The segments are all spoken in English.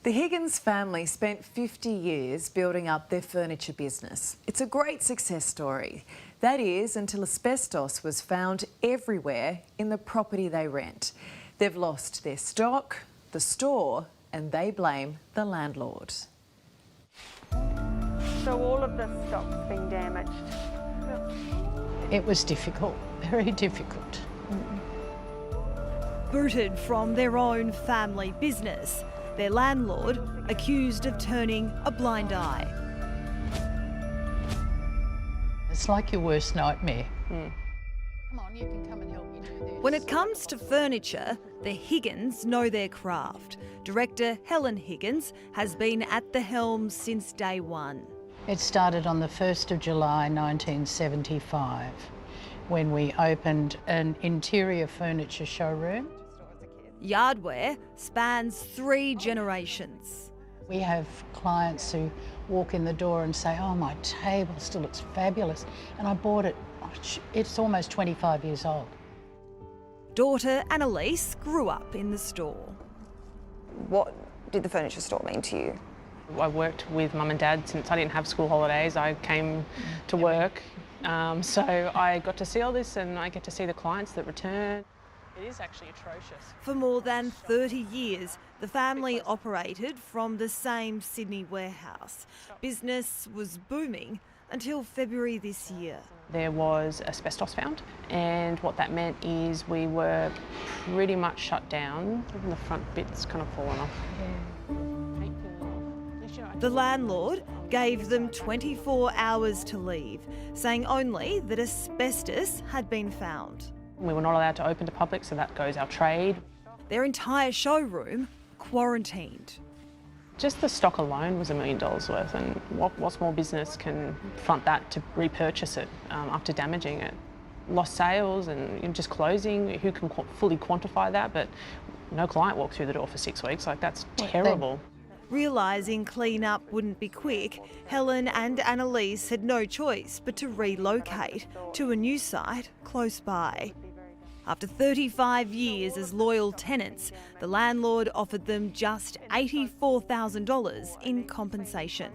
The Higgins family spent 50 years building up their furniture business. It's a great success story. That is, until asbestos was found everywhere in the property they rent. They've lost their stock, the store, and they blame the landlord. So all of the stock's been damaged? It was difficult, very difficult. Booted from their own family business, their landlord accused of turning a blind eye. It's like your worst nightmare. Come on, you can come and help me do this. When it comes to furniture, the Higgins know their craft. Director Helen Higgins has been at the helm since day one. It started on the 1st of July 1975 when we opened an interior furniture showroom. Yardware spans 3 generations. We have clients who walk in the door and say, "Oh, my table still looks fabulous," and I bought it. It's almost 25 years old. Daughter Annalise grew up in the store. What did the furniture store mean to you? I worked with mum and dad since I didn't have school holidays. I came to work, so I got to see all this and I get to see the clients that return. It is actually atrocious. For more than 30 years, the family operated from the same Sydney warehouse. Business was booming until February this year. There was asbestos found, and what that meant is we were pretty much shut down. Even the front bit's kind of fallen off. The landlord gave them 24 hours to leave, saying only that asbestos had been found. We were not allowed to open to public, so that goes our trade. Their entire showroom quarantined. Just the stock alone was $1 million worth, and what small business can front that to repurchase it after damaging it? Lost sales and just closing, who can fully quantify that? But no client walked through the door for 6 weeks, like that's terrible. Realising clean-up wouldn't be quick, Helen and Annalise had no choice but to relocate to a new site close by. After 35 years as loyal tenants, the landlord offered them just $84,000 in compensation.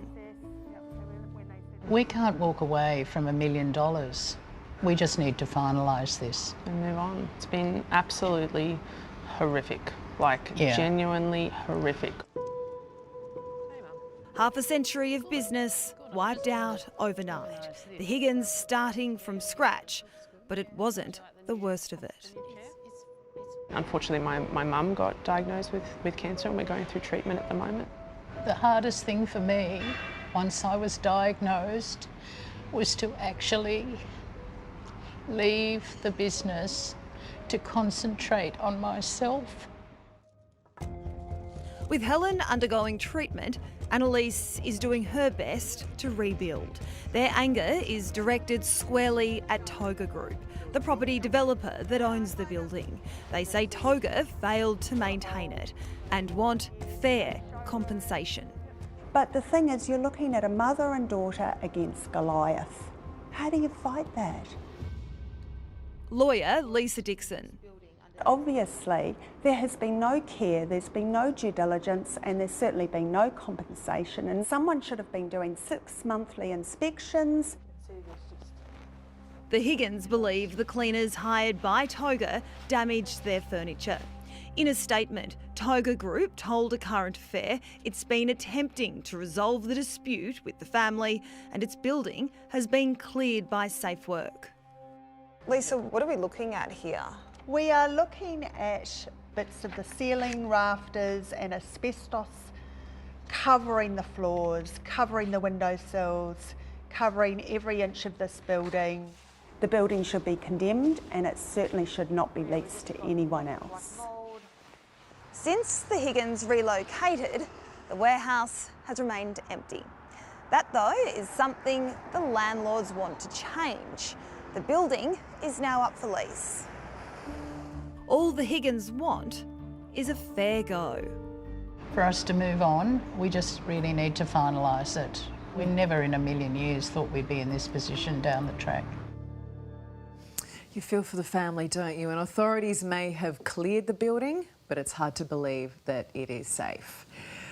We can't walk away from $1 million. We just need to finalise this. And move on. It's been absolutely horrific, genuinely horrific. Half a century of business wiped out overnight. The Higgins starting from scratch, but it wasn't the worst of it. Unfortunately, my mum got diagnosed with cancer and we're going through treatment at the moment. The hardest thing for me, once I was diagnosed, was to actually leave the business to concentrate on myself. With Helen undergoing treatment, Annalise is doing her best to rebuild. Their anger is directed squarely at Toga Group, the property developer that owns the building. They say Toga failed to maintain it and want fair compensation. But the thing is, you're looking at a mother and daughter against Goliath. How do you fight that? Lawyer Lisa Dixon. Obviously, there has been no care, there's been no due diligence, and there's certainly been no compensation. And someone should have been doing 6 monthly inspections. The Higgins believe the cleaners hired by Toga damaged their furniture. In a statement, Toga Group told ACurrentAffair it's been attempting to resolve the dispute with the family and its building has been cleared by Safe Work. Lisa, what are we looking at here? We are looking at bits of the ceiling, rafters and asbestos covering the floors, covering the windowsills, covering every inch of this building. The building should be condemned and it certainly should not be leased to anyone else. Since the Higgins relocated, the warehouse has remained empty. That, though, is something the landlords want to change. The building is now up for lease. All the Higgins want is a fair go. For us to move on, we just really need to finalise it. We never in a million years thought we'd be in this position down the track. You feel for the family, don't you? And authorities may have cleared the building, but it's hard to believe that it is safe.